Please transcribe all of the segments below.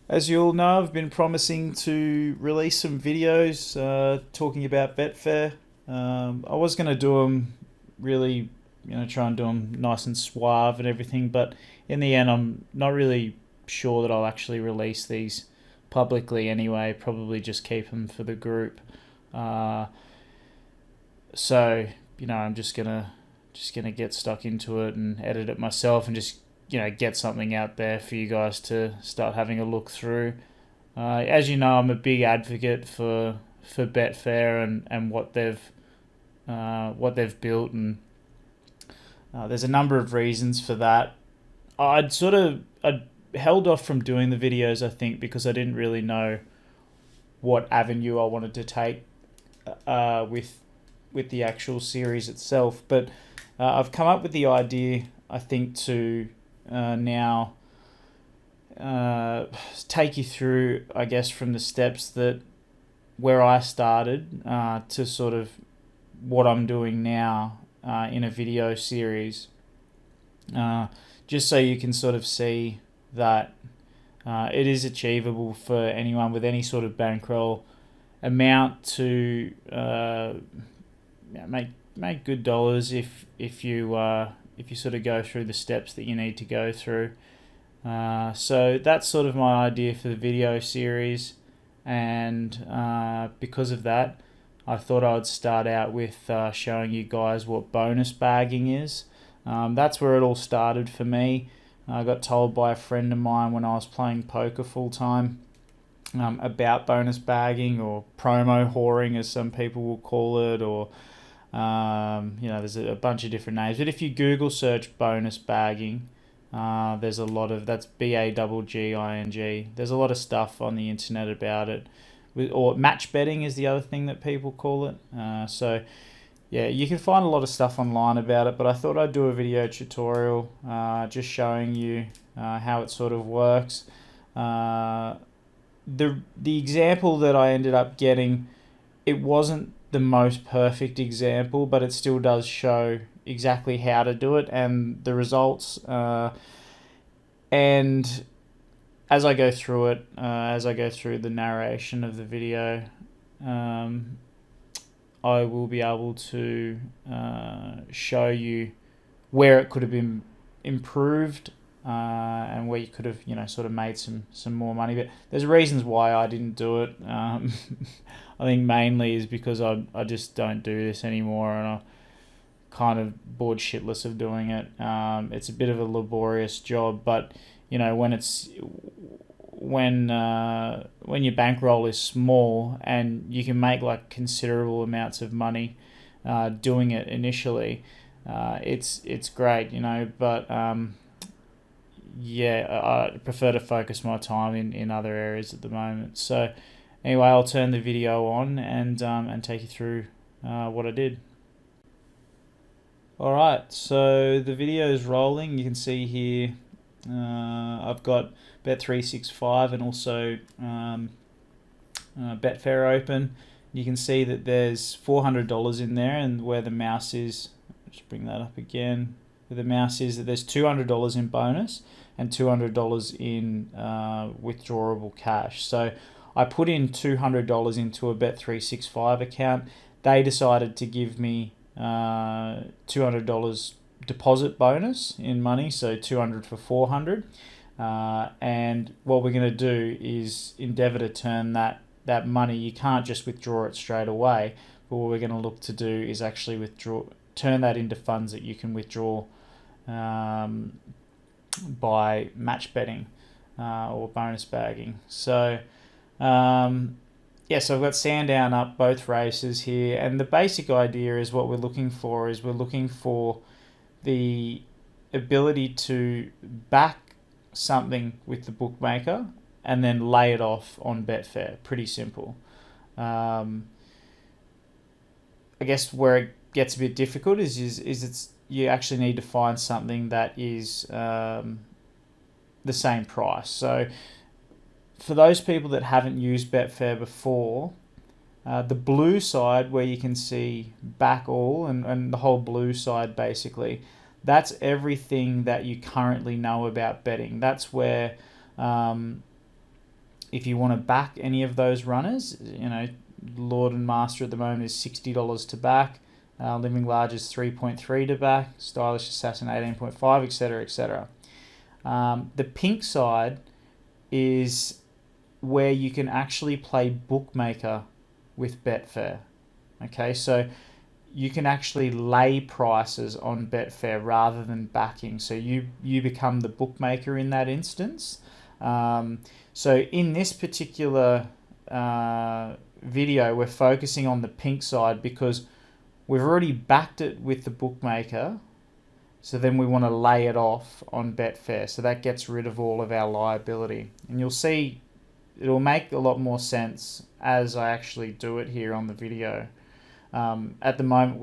As you all know, I've been promising to release some videos talking about Betfair. I was going to do them really, try and do them nice and suave and everything, but in the end, I'm not really sure that I'll actually release these publicly anyway. Probably just keep them for the group. Uh, so I'm just gonna get stuck into it and edit it myself and just get something out there for you guys to start having a look through. As you know, I'm a big advocate for Betfair and what they've built, and there's a number of reasons for that. I held off from doing the videos, I think, because I didn't really know what avenue I wanted to take with the actual series itself. But I've come up with the idea, I think, to now take you through, I guess, from the steps that where I started to sort of what I'm doing now in a video series, just so you can sort of see that it is achievable for anyone with any sort of bankroll amount to make good dollars if you sort of go through the steps that you need to go through. So that's sort of my idea for the video series, and because of that, I thought I would start out with showing you guys what bonus bagging is. That's where it all started for me. I got told by a friend of mine when I was playing poker full time about bonus bagging, or promo whoring as some people will call it, or there's a bunch of different names. But if you Google search bonus bagging, there's a lot of, that's BAGGING. There's a lot of stuff on the internet about it, or match betting is the other thing that people call it. So yeah, you can find a lot of stuff online about it, but I thought I'd do a video tutorial just showing you how it sort of works. The example that I ended up getting, it wasn't the most perfect example, but it still does show exactly how to do it and the results. And as I go through it, as I go through the narration of the video, I will be able to show you where it could have been improved, and where you could have, sort of made some more money. But there's reasons why I didn't do it. I think mainly is because I just don't do this anymore, and I kind of bored shitless of doing it. It's a bit of a laborious job, but when your bankroll is small and you can make like considerable amounts of money doing it initially, it's great, but I prefer to focus my time in other areas at the moment. So anyway, I'll turn the video on and take you through what I did. Alright, so the video is rolling. You can see here I've got Bet365 and also Betfair open. You can see that there's $400 in there, and where the mouse is, just bring that up again, where the mouse is, that there's $200 in bonus and $200 in withdrawable cash. So I put in $200 into a Bet365 account. They decided to give me $200 deposit bonus in money, so 200 for 400. And what we're going to do is endeavor to turn that money. You can't just withdraw it straight away, but what we're going to look to do is actually turn that into funds that you can withdraw by match betting or bonus bagging. So so I've got Sandown up both races here, and the basic idea is what we're looking for the ability to back something with the bookmaker and then lay it off on Betfair. Pretty simple. I guess where it gets a bit difficult is it's you actually need to find something that is the same price. So for those people that haven't used Betfair before, the blue side where you can see back all and the whole blue side basically, that's everything that you currently know about betting. That's where if you want to back any of those runners, Lord and Master at the moment is $60 to back. Living Large is 3.3 to back. Stylish Assassin 18.5, etc., etc. The pink side is where you can actually play bookmaker with Betfair. Okay, so you can actually lay prices on Betfair rather than backing. So you become the bookmaker in that instance. So in this particular video, we're focusing on the pink side because we've already backed it with the bookmaker. So then we want to lay it off on Betfair. So that gets rid of all of our liability. And you'll see it'll make a lot more sense as I actually do it here on the video. At the moment,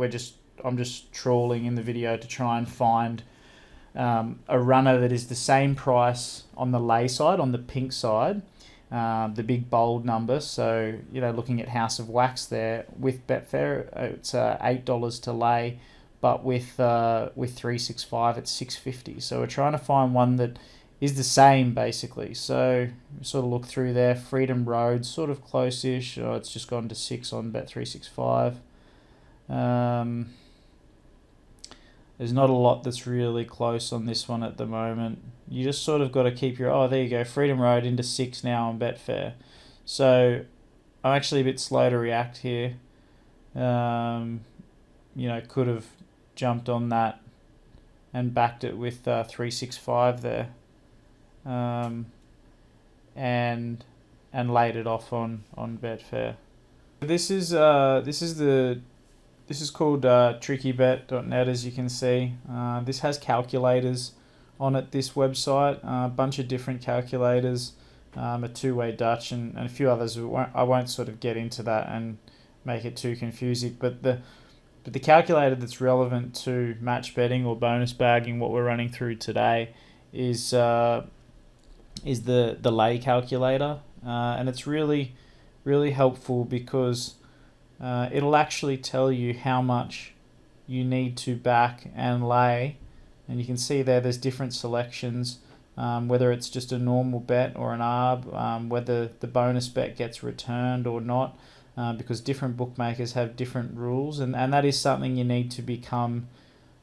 I'm just trawling in the video to try and find a runner that is the same price on the lay side, on the pink side, the big bold number. So, looking at House of Wax there with Betfair, it's $8 to lay, but with 365 it's $6.50. So we're trying to find one that is the same basically. So sort of look through there. Freedom Road, sort of close-ish. It's just gone to 6 on Bet365. There's not a lot that's really close on this one at the moment. You just sort of got to keep your... there you go. Freedom Road into 6 now on Betfair. So I'm actually a bit slow to react here. Could have jumped on that and backed it with 365 there. And laid it off on Betfair. This is called trickybet.net, as you can see. This has calculators on it, this website, a bunch of different calculators, a two-way Dutch and a few others. I won't sort of get into that and make it too confusing, but the calculator that's relevant to match betting or bonus bagging, what we're running through today, is the lay calculator, and it's really, really helpful because it'll actually tell you how much you need to back and lay, and you can see there's different selections, whether it's just a normal bet or an ARB, whether the bonus bet gets returned or not, because different bookmakers have different rules, and that is something you need to become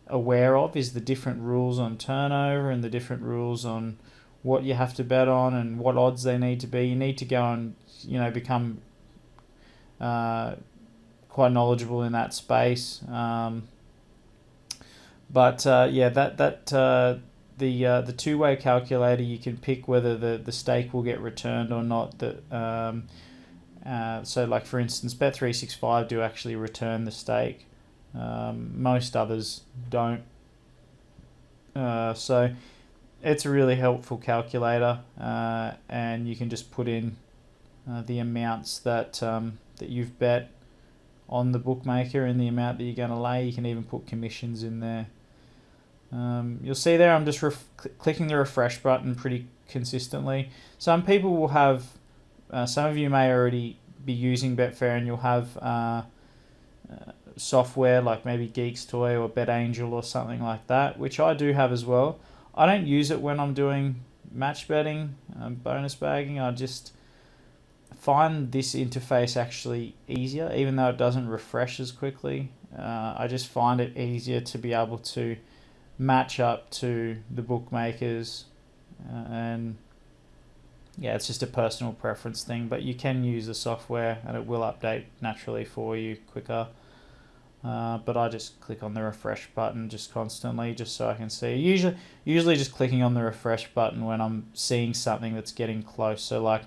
aware of, is the different rules on turnover and the different rules on what you have to bet on and what odds they need to be. You need to go and become quite knowledgeable in that space. The two-way calculator, you can pick whether the stake will get returned or not. So like for instance, Bet365 do actually return the stake. Most others don't. So it's a really helpful calculator, and you can just put in the amounts that you've bet on the bookmaker and the amount that you're going to lay. You can even put commissions in there. You'll see there I'm just clicking the refresh button pretty consistently. Some people will have, some of you may already be using Betfair, and you'll have software like maybe Geeks Toy or BetAngel or something like that, which I do have as well. I don't use it when I'm doing match betting, bonus bagging. I just find this interface actually easier, even though it doesn't refresh as quickly. I just find it easier to be able to match up to the bookmakers, and yeah, it's just a personal preference thing, but you can use the software and it will update naturally for you quicker. But I just click on the refresh button just constantly, just so I can see. Usually just clicking on the refresh button when I'm seeing something that's getting close. So like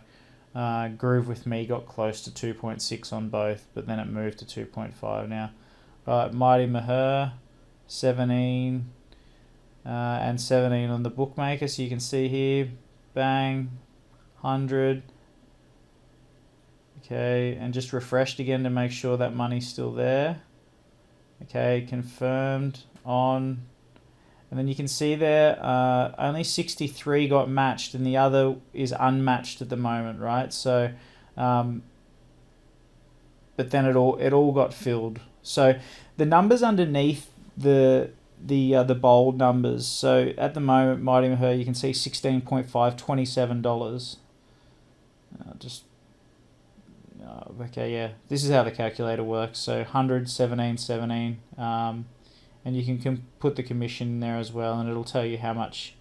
Groove with Me got close to 2.6 on both, but then it moved to 2.5 now. Right, Mighty Maher, 17, and 17 on the bookmaker. So you can see here, bang, 100. Okay, and just refreshed again to make sure that money's still there. Okay, confirmed on, and then you can see there only 63 got matched and the other is unmatched at the moment, right? So but then it all got filled. So the numbers underneath the bold numbers, so at the moment Mighty Maher, you can see 16.5, $27. Just okay, yeah. This is how the calculator works. So 100, 17, 17. And you can put the commission in there as well, and it'll tell you how much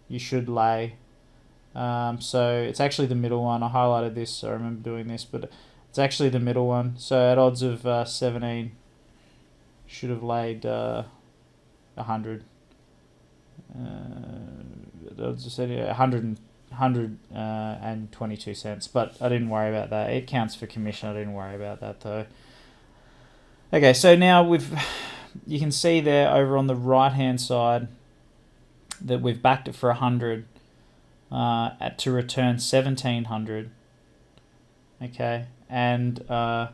you should lay. So it's actually the middle one. I highlighted this, so I remember doing this, but it's actually the middle one. So at odds of 17, should have laid 100. Odds of 122 cents, but I didn't worry about that. It counts for commission. I didn't worry about that though. Okay, so now you can see there over on the right hand side that we've backed it for 100 to return 1700. Okay, and over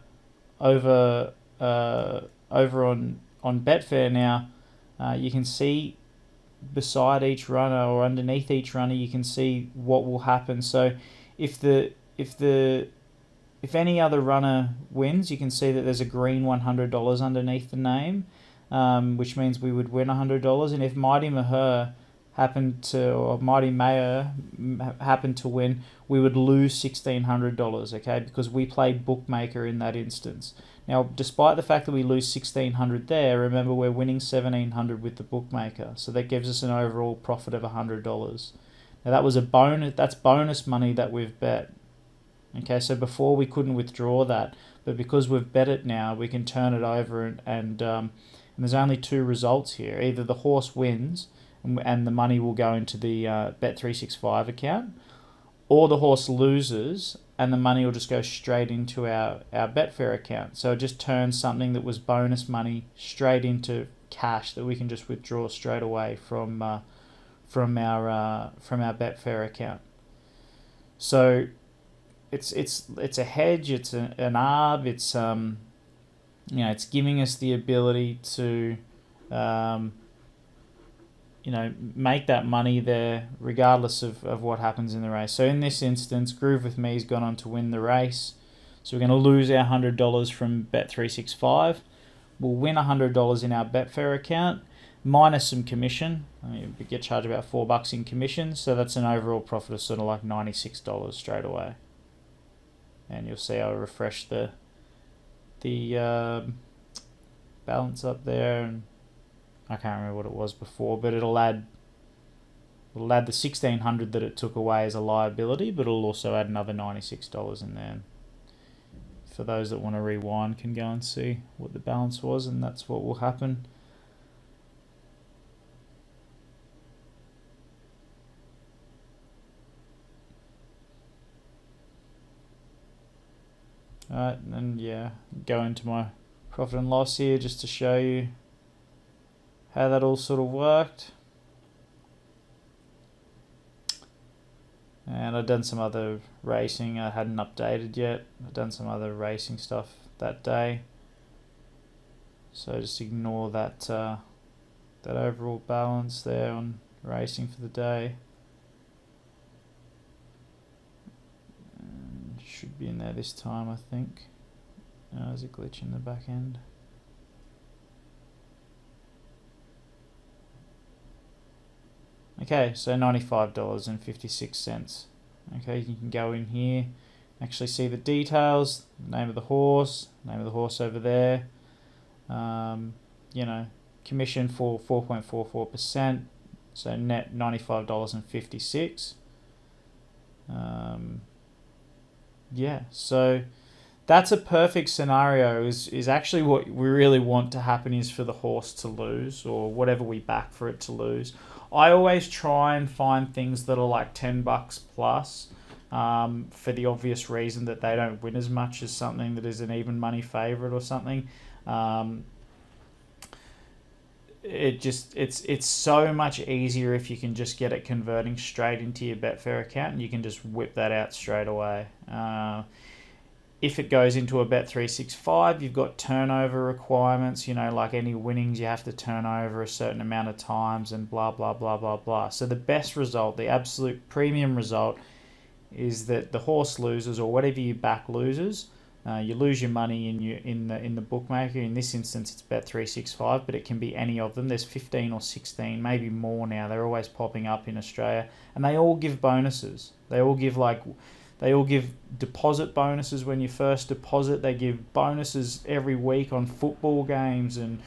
on Betfair now, you can see beside each runner or underneath each runner, you can see what will happen. So if any other runner wins, you can see that there's a green $100 underneath the name, which means we would win $100. And if Mighty Maher happened to win, we would lose $1,600, okay, because we played bookmaker in that instance. Now, despite the fact that we lose $1,600 there, remember we're winning $1,700 with the bookmaker, so that gives us an overall profit of $100. Now that was a bonus. That's bonus money that we've bet. Okay, so before we couldn't withdraw that, but because we've bet it now, we can turn it over and there's only two results here. Either the horse wins and the money will go into the Bet365 account, or the horse loses and the money will just go straight into our Betfair account. So it just turns something that was bonus money straight into cash that we can just withdraw straight away from our Betfair account. So it's a hedge, it's an arb, it's it's giving us the ability to make that money there regardless of what happens in the race. So in this instance, Groove With Me's gone on to win the race. So we're going to lose our $100 from Bet365. We'll win $100 in our Betfair account, minus some commission. We get charged about $4 in commission, so that's an overall profit of sort of like $96 straight away. And you'll see I'll refresh the balance up there, and I can't remember what it was before, but it'll add the $1,600 that it took away as a liability, but it'll also add another $96 in there. For those that want to rewind, can go and see what the balance was, and that's what will happen. Alright, and yeah, go into my profit and loss here just to show you how that all sort of worked. And I've done some other racing I hadn't updated yet. I've done some other racing stuff that day, so just ignore that that overall balance there on racing for the day. And should be in there this time, I think. There's a glitch in the back end. Okay, so $95.56. Okay, you can go in here, actually see the details, name of the horse over there. Commission for 4.44%, so net $95.56. Yeah, so that's a perfect scenario. Is actually what we really want to happen is for the horse to lose, or whatever we back for it to lose. I always try and find things that are like $10 plus, for the obvious reason that they don't win as much as something that is an even money favorite or something. It's so much easier if you can just get it converting straight into your Betfair account, and you can just whip that out straight away. If it goes into a Bet365, you've got turnover requirements, like any winnings you have to turn over a certain amount of times and blah, blah, blah, blah, blah. So the best result, the absolute premium result, is that the horse loses, or whatever you back loses. You lose your money in the bookmaker. In this instance, it's Bet365, but it can be any of them. There's 15 or 16, maybe more now. They're always popping up in Australia, and they all give bonuses. They all give They all give deposit bonuses when you first deposit. They give bonuses every week on football games and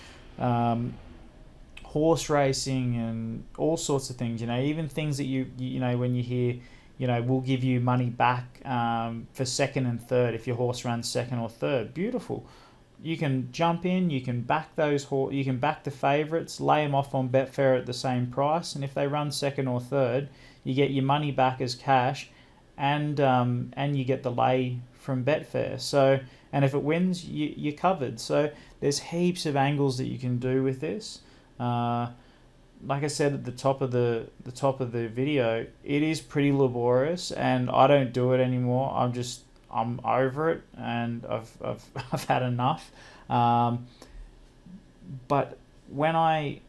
horse racing and all sorts of things. Even things that you know when you hear, we'll give you money back for second and third if your horse runs second or third. Beautiful. You can jump in, you can back you can back the favourites, lay them off on Betfair at the same price, and if they run second or third, you get your money back as cash, and you get the lay from Betfair. So, and if it wins, you're covered. So there's heaps of angles that you can do with this. Like I said at the top of the video, it is pretty laborious, and I don't do it anymore. I'm over it, and I've had enough. But when I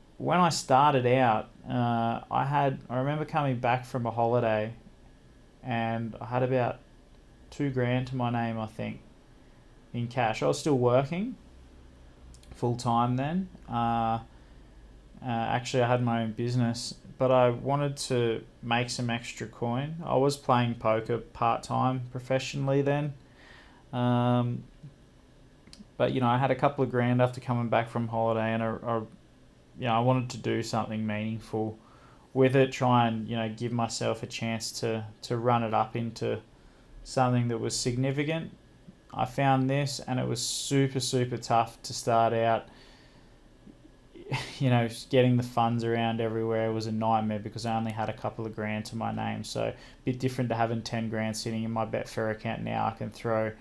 started out, I remember coming back from a holiday, and I had about $2,000 to my name, I think, in cash. I was still working full time then. Actually, I had my own business, but I wanted to make some extra coin. I was playing poker part-time professionally then. But, I had a couple of grand after coming back from holiday, and I wanted to do something meaningful with it, try and, give myself a chance to run it up into something that was significant. I found this, and it was super, super tough to start out. Getting the funds around everywhere was a nightmare because I only had a couple of grand to my name. So a bit different to having 10 grand sitting in my Betfair account now. I can throw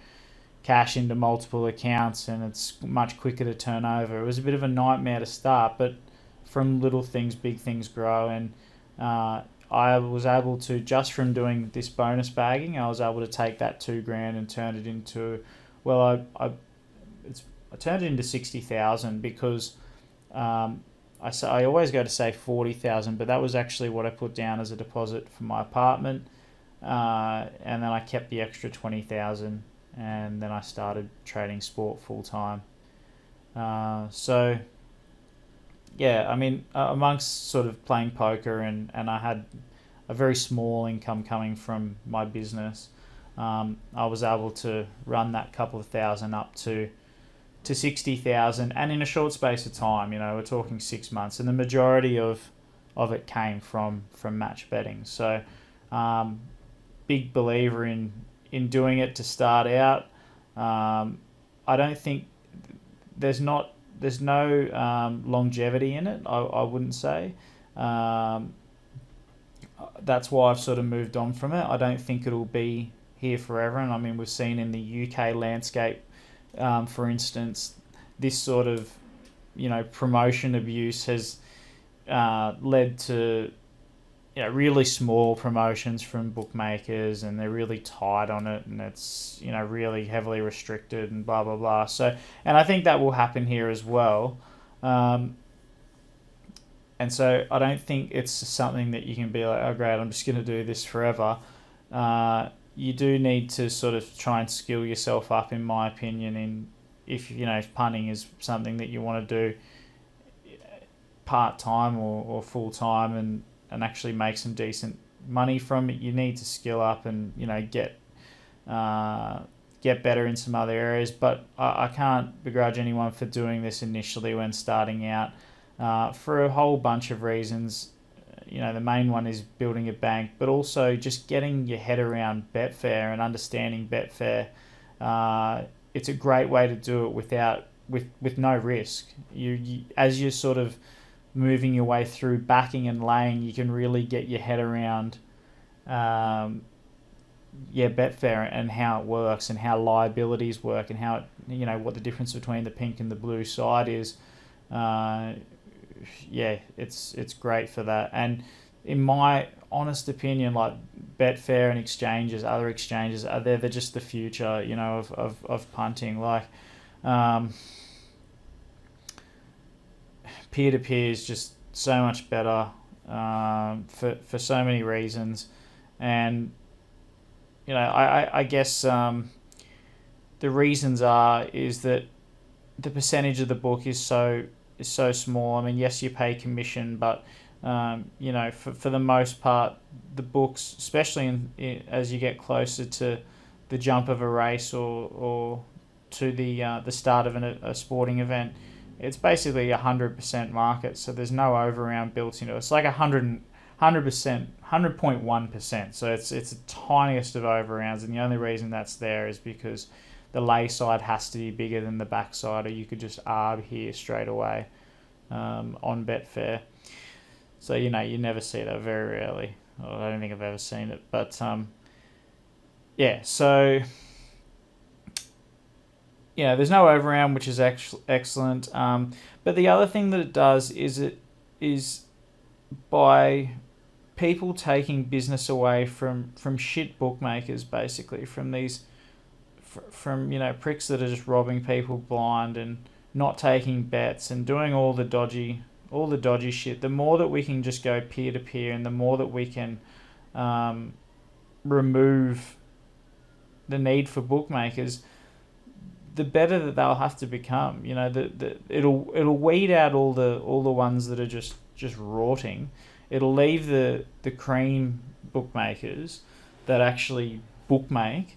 cash into multiple accounts, and it's much quicker to turn over. It was a bit of a nightmare to start, but from little things, big things grow. And I was able to, just from doing this bonus bagging, I was able to take that 2 grand and turn it into, I turned it into 60,000 because I always go to say 40,000, but that was actually what I put down as a deposit for my apartment, and then I kept the extra 20,000, and then I started trading sport full time. So yeah, amongst sort of playing poker and I had a very small income coming from my business, I was able to run that couple of thousand up to 60,000, and in a short space of time. We're talking 6 months, and the majority of it came from match betting. So big believer in doing it to start out. I don't think there's no longevity in it, I wouldn't say. That's why I've sort of moved on from it. I don't think it'll be here forever, and we've seen in the UK landscape, for instance, this sort of, promotion abuse has led to, really small promotions from bookmakers, and they're really tight on it, and it's, really heavily restricted and blah, blah, blah. So, and I think that will happen here as well. And so I don't think it's something that you can be like, oh, great, I'm just going to do this forever. You do need to sort of try and skill yourself up, in my opinion, if punting is something that you want to do part-time or full-time and actually make some decent money from it. You need to skill up and get better in some other areas. But I can't begrudge anyone for doing this initially when starting out, for a whole bunch of reasons. The main one is building a bank, but also just getting your head around Betfair and understanding Betfair. It's a great way to do it with no risk. You as you're sort of moving your way through backing and laying, you can really get your head around Betfair and how it works and how liabilities work and how it, what the difference between the pink and the blue side is. It's great for that. And in my honest opinion, like Betfair and other exchanges, they're just the future, of punting. Like, peer-to-peer is just so much better, for so many reasons. And, I guess, the reasons is that the percentage of the book is so small. Yes, you pay commission, but You know, for the most part, the books, especially as you get closer to the jump of a race or to the start of a sporting event, it's basically 100% market. So there's no over round built into it. It's like 100%, 100.1%. So it's the tiniest of over rounds, and the only reason that's there is because the lay side has to be bigger than the back side, or you could just arb here straight away on Betfair. So, you know, you never see that, very rarely. Well, I don't think I've ever seen it. But, yeah, so, yeah, there's no overround, which is excellent. But the other thing that it does is by people taking business away from shit bookmakers, basically, from these, from, you know, pricks that are just robbing people blind and not taking bets and doing all the dodgy shit. The more that we can just go peer to peer, and the more that we can remove the need for bookmakers, the better that they'll have to become. You know, it'll weed out all the ones that are just rorting. It'll leave the cream bookmakers that actually bookmake.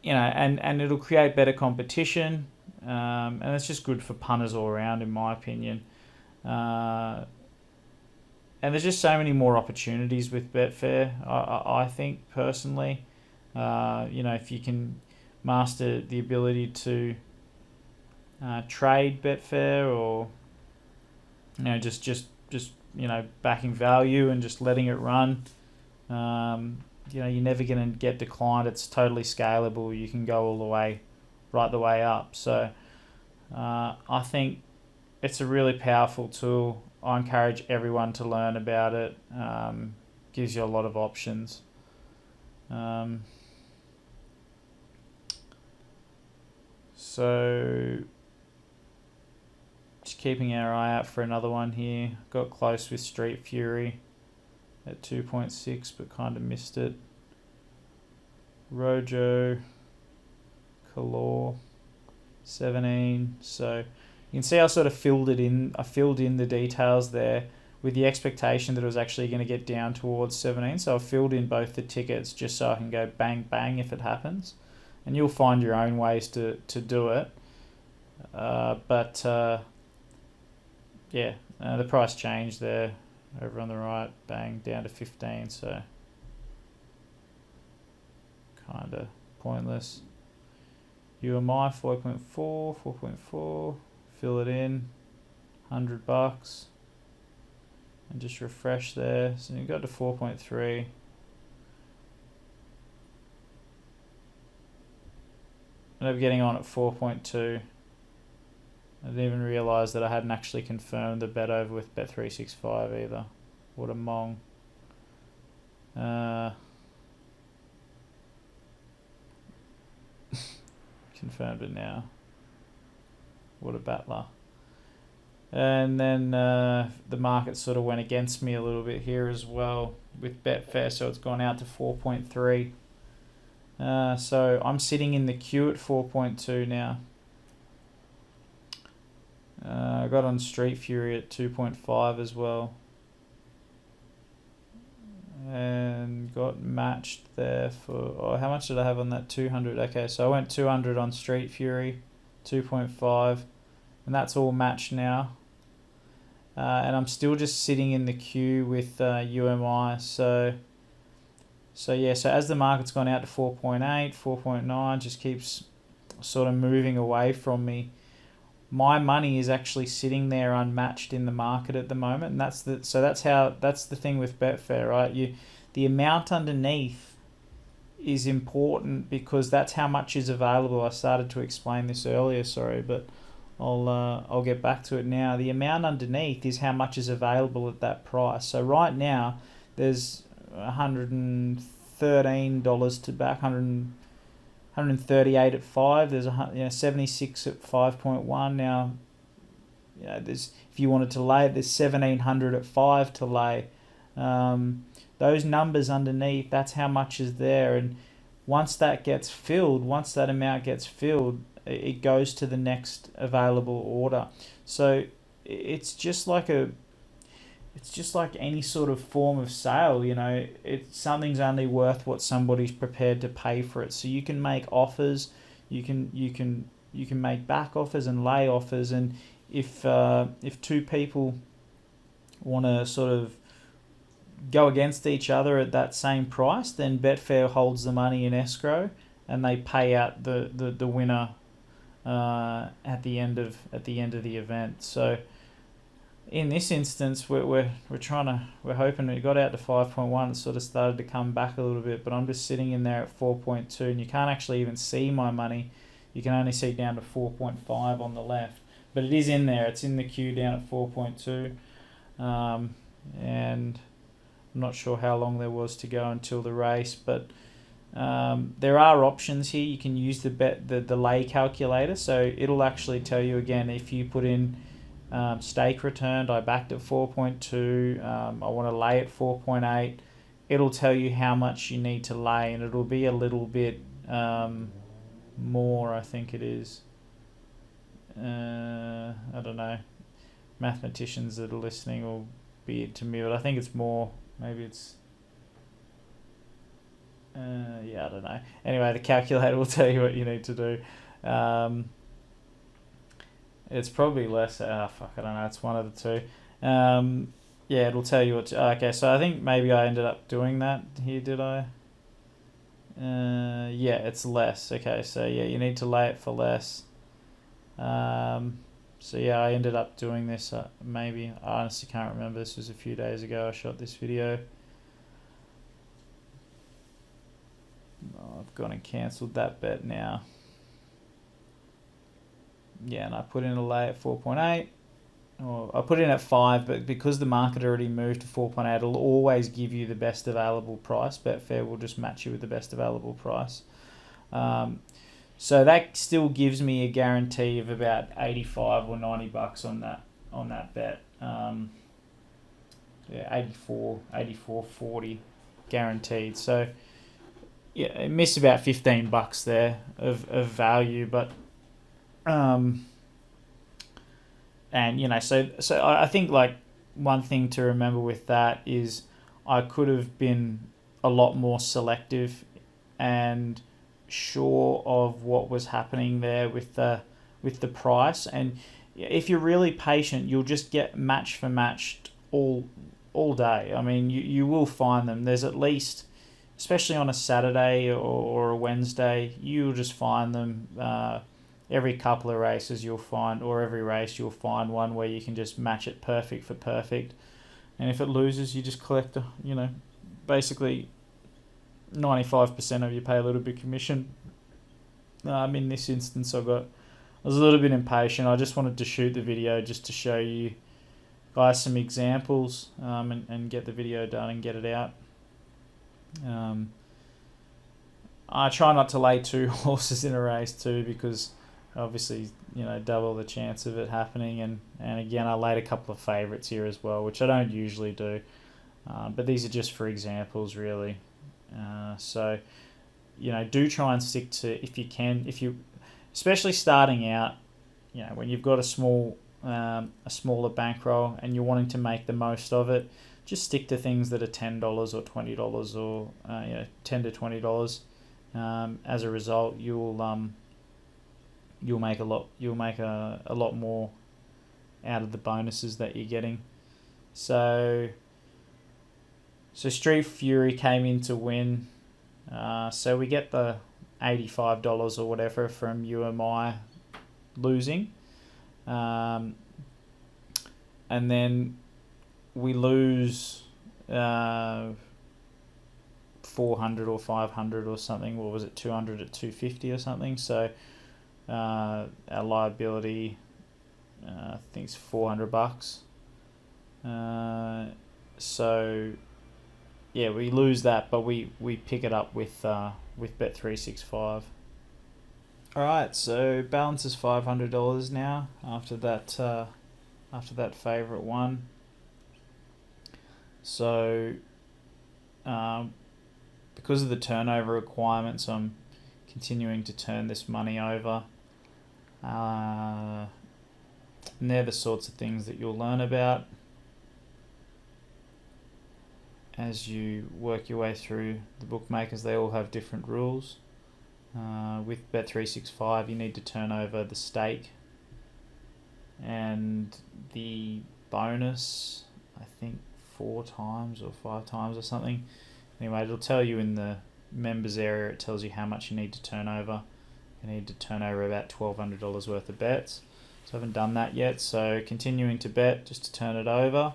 You know, and it'll create better competition, and it's just good for punters all around, in my opinion. And there's just so many more opportunities with Betfair, I think, personally. You know, if you can master the ability to trade Betfair, or, you know, just you know, backing value and just letting it run, you know, you're never going to get declined. It's totally scalable. You can go all the way, right the way up. So I think it's a really powerful tool. I encourage everyone to learn about it. Gives you a lot of options. So just keeping our eye out for another one here. Got close with Street Fury at 2.6, but kind of missed it. Rojo, Calor, 17. So you can see I sort of filled in the details there with the expectation that it was actually going to get down towards 17. So I filled in both the tickets just so I can go bang bang if it happens. And you'll find your own ways to do it. But yeah, the price changed there over on the right, bang, down to 15, so kind of pointless. UMI 4.4, 4.4, fill it in, $100, and just refresh there. So you got to 4.3. Ended up getting on at 4.2. I didn't even realise that I hadn't actually confirmed the bet over with Bet365 either. What a mong. Confirmed it now. What a battler. And then the market sort of went against me a little bit here as well with Betfair, so it's gone out to 4.3. So I'm sitting in the queue at 4.2 now. I got on Street Fury at 2.5 as well, and got matched there for, how much did I have on that? 200. Okay, so I went 200 on Street Fury, 2.5, and that's all matched now. And I'm still just sitting in the queue with UMI. So yeah, so as the market's gone out to 4.8, 4.9, just keeps sort of moving away from me. My money is actually sitting there unmatched in the market at the moment, and that's the thing with Betfair, right? The amount underneath is important because that's how much is available. I started to explain this earlier, sorry, but I'll get back to it now. The amount underneath is how much is available at that price. So right now there's $113 to back, 138 at 5. There's 76 at 5.1 now. You know, there's, if you wanted to lay it, there's 1700 at 5 to lay. Those numbers underneath, that's how much is there, and once that amount gets filled, it goes to the next available order. So it's just like any sort of form of sale. Something's only worth what somebody's prepared to pay for it. So you can make offers, you can make back offers and lay offers, and if two people want to sort of go against each other at that same price, then Betfair holds the money in escrow and they pay out the winner at the end of the event. So in this instance, we're hoping it got out to 5.1. It sort of started to come back a little bit, but I'm just sitting in there at 4.2, and you can't actually even see my money. You can only see down to 4.5 on the left, but it is in there. It's in the queue down at 4.2, and I'm not sure how long there was to go until the race, but there are options here. You can use the lay calculator, so it'll actually tell you again if you put in stake returned, I backed at 4.2, I want to lay at 4.8. It'll tell you how much you need to lay, and it'll be a little bit more, I think it is. I don't know. Mathematicians that are listening will be it to me, but I think it's more. Maybe it's I don't know. Anyway, the calculator will tell you what you need to do. It's probably less. I don't know. It's one of the two. It'll tell you what. Okay, so I think maybe I ended up doing that here. Did I? It's less. Okay, so you need to lay it for less. I ended up doing this. Maybe I honestly can't remember. This was a few days ago. I shot this video. I've gone and cancelled that bet now. Yeah, and I put in a lay at 4.8. Or I put in at 5, but because the market already moved to 4.8, it'll always give you the best available price. Betfair will just match you with the best available price. So that still gives me a guarantee of about 85 or 90 bucks on that bet. 84.40 guaranteed. So it missed about 15 bucks there of value, but so I think like one thing to remember with that is I could have been a lot more selective and sure of what was happening there with the price, and if you're really patient, you'll just get match for matched all day. I mean, you will find them. There's at least, especially on a Saturday or a Wednesday, you'll just find them every couple of races. You'll find, or every race you'll find one where you can just match it perfect for perfect, and if it loses, you just collect basically 95% of you pay a little bit commission. In this instance, I was a little bit impatient. I just wanted to shoot the video just to show you guys some examples and get the video done and get it out. I try not to lay 2 horses in a race too, because obviously double the chance of it happening, and again I laid a couple of favourites here as well, which I don't usually do, but these are just for examples really. Do try and stick to, if you can, especially starting out, when you've got a smaller bankroll and you're wanting to make the most of it, just stick to things that are $10 or $20 or $10 to $20. As a result, you'll make a lot more out of the bonuses that you're getting. So Street Fury came in to win. So we get the $85 or whatever from UMI losing. And then we lose 400 or 500 or something. What was it, 200 at 250 or something? So our liability, I think it's $400. We lose that, but we pick it up with Bet365. All right, so balance is $500 now after that favorite one. So because of the turnover requirements, I'm continuing to turn this money over. And they're the sorts of things that you'll learn about as you work your way through the bookmakers. They all have different rules. With Bet365, you need to turn over the stake and the bonus, I think 4 times or 5 times or something. Anyway, it'll tell you in the members area, it tells you how much you need to turn over. You need to turn over about $1,200 worth of bets. So I haven't done that yet, so continuing to bet just to turn it over.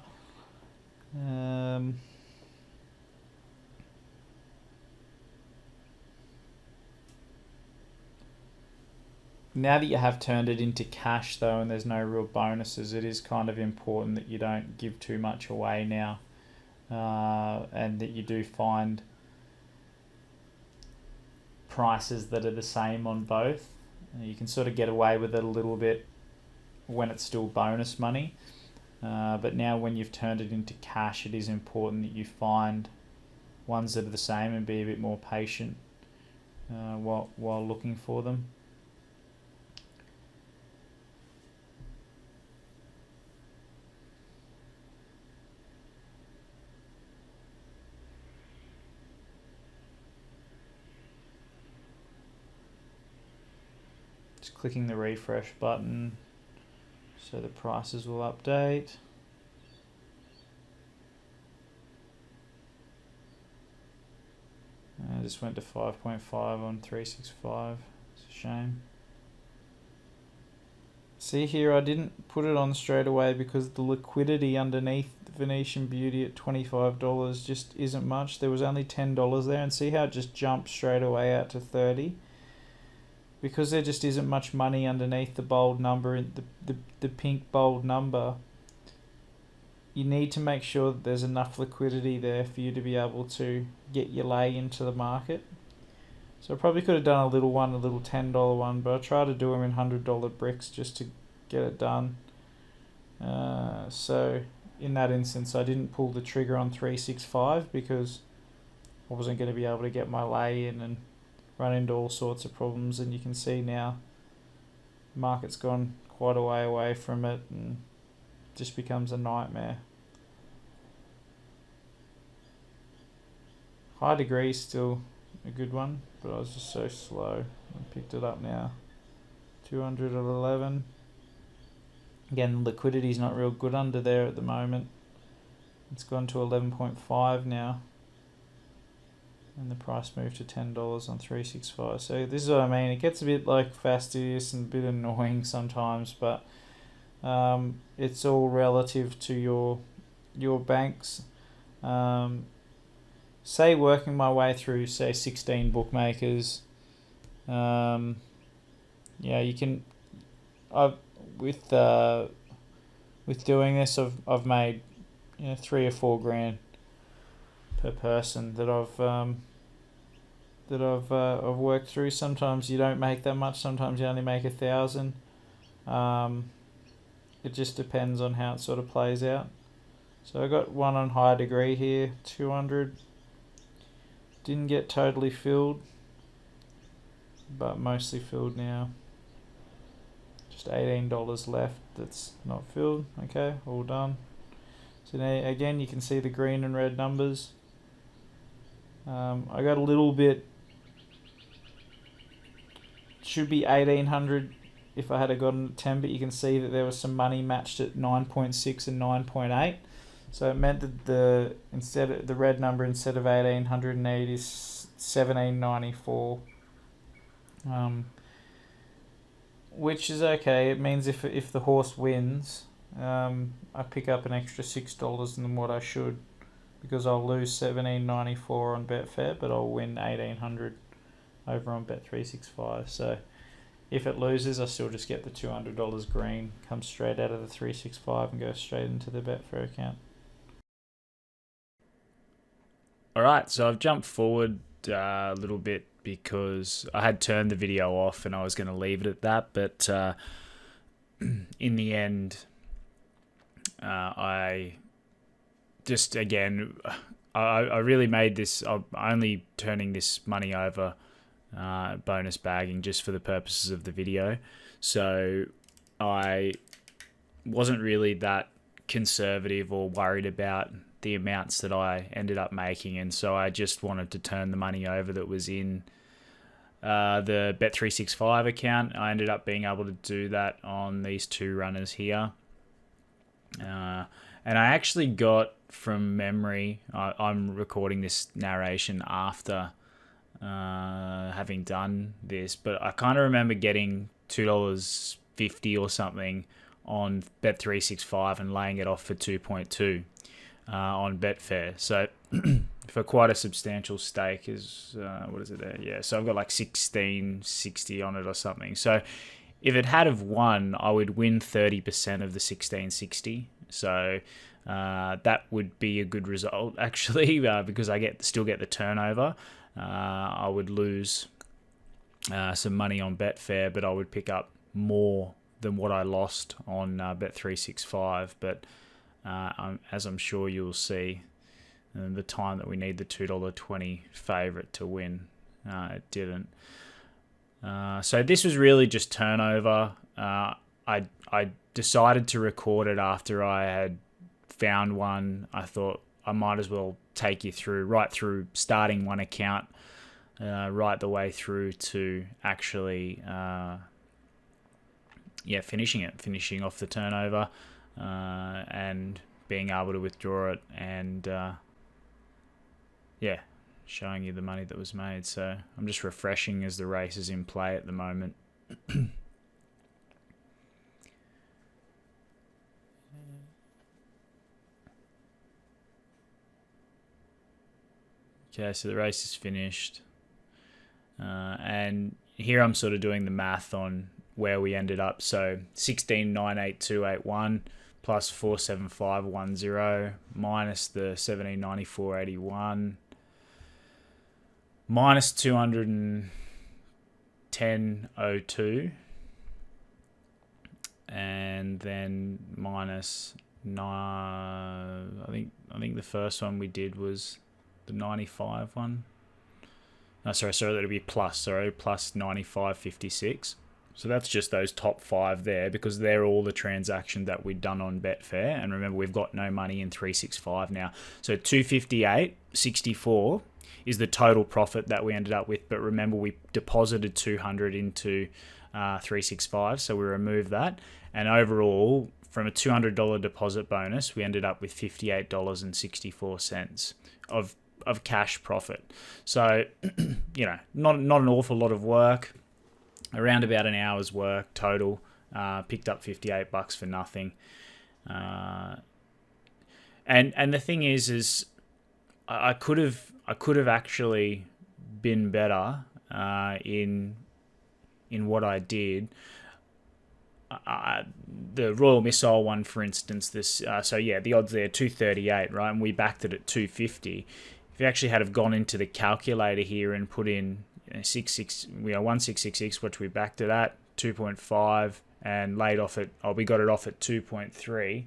Now that you have turned it into cash though, and there's no real bonuses, it is kind of important that you don't give too much away now, and that you do find prices that are the same on both. You can sort of get away with it a little bit when it's still bonus money, but now when you've turned it into cash, it is important that you find ones that are the same and be a bit more patient while looking for them. Just clicking the refresh button so the prices will update. I just went to 5.5 on 365. It's a shame. See here, I didn't put it on straight away because the liquidity underneath Venetian Beauty at $25 just isn't much. There was only $10 there, and see how it just jumped straight away out to 30. Because there just isn't much money underneath the bold number, the pink bold number, you need to make sure that there's enough liquidity there for you to be able to get your lay into the market. So I probably could have done a little $10 one, but I try to do them in $100 bricks just to get it done. So in that instance, I didn't pull the trigger on 365 because I wasn't going to be able to get my lay in and run into all sorts of problems. And you can see now the market's gone quite a way away from it and just becomes a nightmare. High degree is still a good one, but I was just so slow. I picked it up now. 211. Again, liquidity is not real good under there at the moment. It's gone to 11.5 now. And the price moved to $10 on 365. So this is what I mean. It gets a bit like fastidious and a bit annoying sometimes, but it's all relative to your banks. Say working my way through, say 16 bookmakers. Yeah, you can. With doing this, I've made $3 or $4 grand per person that I've worked through. Sometimes you don't make that much. Sometimes you only make 1,000. It just depends on how it sort of plays out. So I got one on high degree here, 200. Didn't get totally filled, but mostly filled now. Just $18 left that's not filled. Okay, all done. So now again you can see the green and red numbers. I got a little bit, should be 1,800 if I had gotten 10, but you can see that there was some money matched at 9.6 and 9.8. So it meant that the red number instead of 1,808 is 1,794, which is okay. It means if the horse wins, I pick up an extra $6 than what I should, because I'll lose 1,794 on Betfair, but I'll win 1,800 over on Bet365. So if it loses, I still just get the $200 green, comes straight out of the 365 and goes straight into the Betfair account. Alright, so I've jumped forward a little bit because I had turned the video off and I was going to leave it at that, but in the end, I just, again, I really made this, I'm only turning this money over, bonus bagging, just for the purposes of the video. So I wasn't really that conservative or worried about the amounts that I ended up making, and so I just wanted to turn the money over that was in the Bet365 account. I ended up being able to do that on these two runners here. And I actually got, from memory, I'm recording this narration after having done this, but I kind of remember getting $2.50 or something on Bet365 and laying it off for 2.2 on Betfair. So for quite a substantial stake is, what is it there? Yeah, so I've got like 1660 on it or something. So if it had have won, I would win 30% of the 1660. So that would be a good result, actually, because I still get the turnover. I would lose some money on Betfair, but I would pick up more than what I lost on Bet365. But as I'm sure you'll see, the time that we need the $2.20 favourite to win, it didn't. So this was really just turnover. I decided to record it after I had found one. I thought I might as well take you right through starting one account, right the way through to actually, finishing off the turnover, and being able to withdraw it, and showing you the money that was made. So I'm just refreshing as the race is in play at the moment. Okay, so the race is finished. And here I'm sort of doing the math on where we ended up. So 16,982.81 plus 475.10 minus the 1794.81 minus 210.02, and then minus 9. I think the first one we did was the 95 one. No, sorry, that'll be plus 95.56. So that's just those top 5 there, because they're all the transactions that we've done on Betfair. And remember, we've got no money in 365 now. So 258.64 is the total profit that we ended up with. But remember, we deposited 200 into 365, so we removed that. And overall, from a $200 deposit bonus, we ended up with $58.64 of cash profit. So, not an awful lot of work. Around about an hour's work total. Picked up $58 for nothing. And the thing is I could have actually been better in what I did. The Royal Missile one, for instance, the odds there 238, right? And we backed it at 250. If you actually had have gone into the calculator here and put in 1666, which we backed it at 2.5, and laid off at, we got it off at 2.3,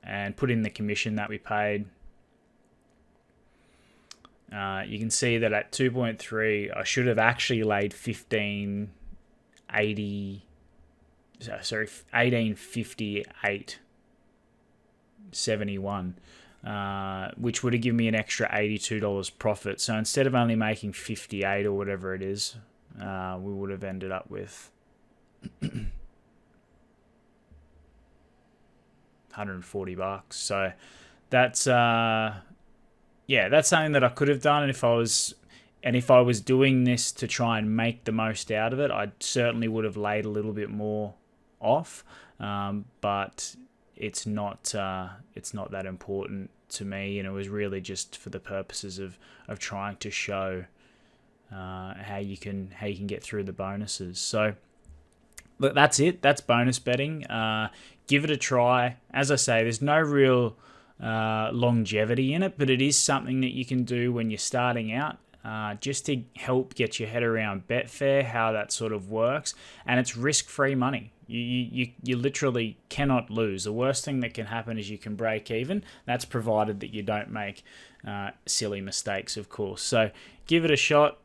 and put in the commission that we paid. You can see that at 2.3, I should have actually laid 1858.71, which would have given me an extra $82 profit. So instead of only making 58 or whatever it is, we would have ended up with $140. So that's that's something that I could have done. And if I was doing this to try and make the most out of it, I certainly would have laid a little bit more off. But it's not that important to me, and it was really just for the purposes of trying to show how you can get through the bonuses. So look, that's it. That's bonus betting. Give it a try. As I say, there's no real longevity in it, but it is something that you can do when you're starting out. Just to help get your head around Betfair, how that sort of works, and it's risk-free money. You literally cannot lose. The worst thing that can happen is you can break even. That's provided that you don't make silly mistakes, of course. So give it a shot.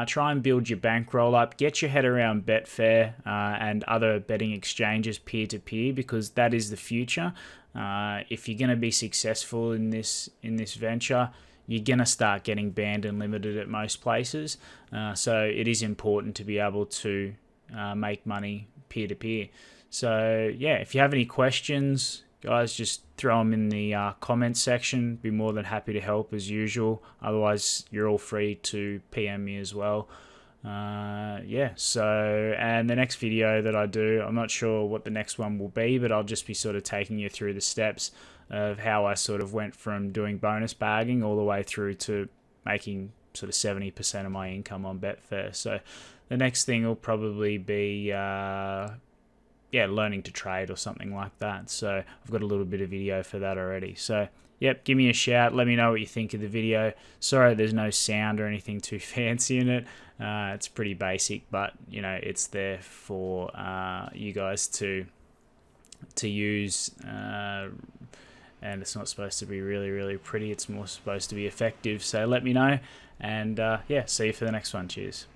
try and build your bankroll up, get your head around Betfair and other betting exchanges peer-to-peer, because that is the future. If you're going to be successful in this venture, you're going to start getting banned and limited at most places. So it is important to be able to make money peer-to-peer. So yeah, if you have any questions, guys, just throw them in the comments section. Be more than happy to help as usual. Otherwise, you're all free to PM me as well. Yeah, so, and the next video that I do, I'm not sure what the next one will be, but I'll just be sort of taking you through the steps of how I sort of went from doing bonus bagging all the way through to making sort of 70% of my income on Betfair. So the next thing will probably be learning to trade or something like that. So I've got a little bit of video for that already. So yep, give me a shout. Let me know what you think of the video. Sorry there's no sound or anything too fancy in it. It's pretty basic, but you know, it's there for you guys to use. And it's not supposed to be really, really pretty. It's more supposed to be effective. So let me know. And yeah, see you for the next one. Cheers.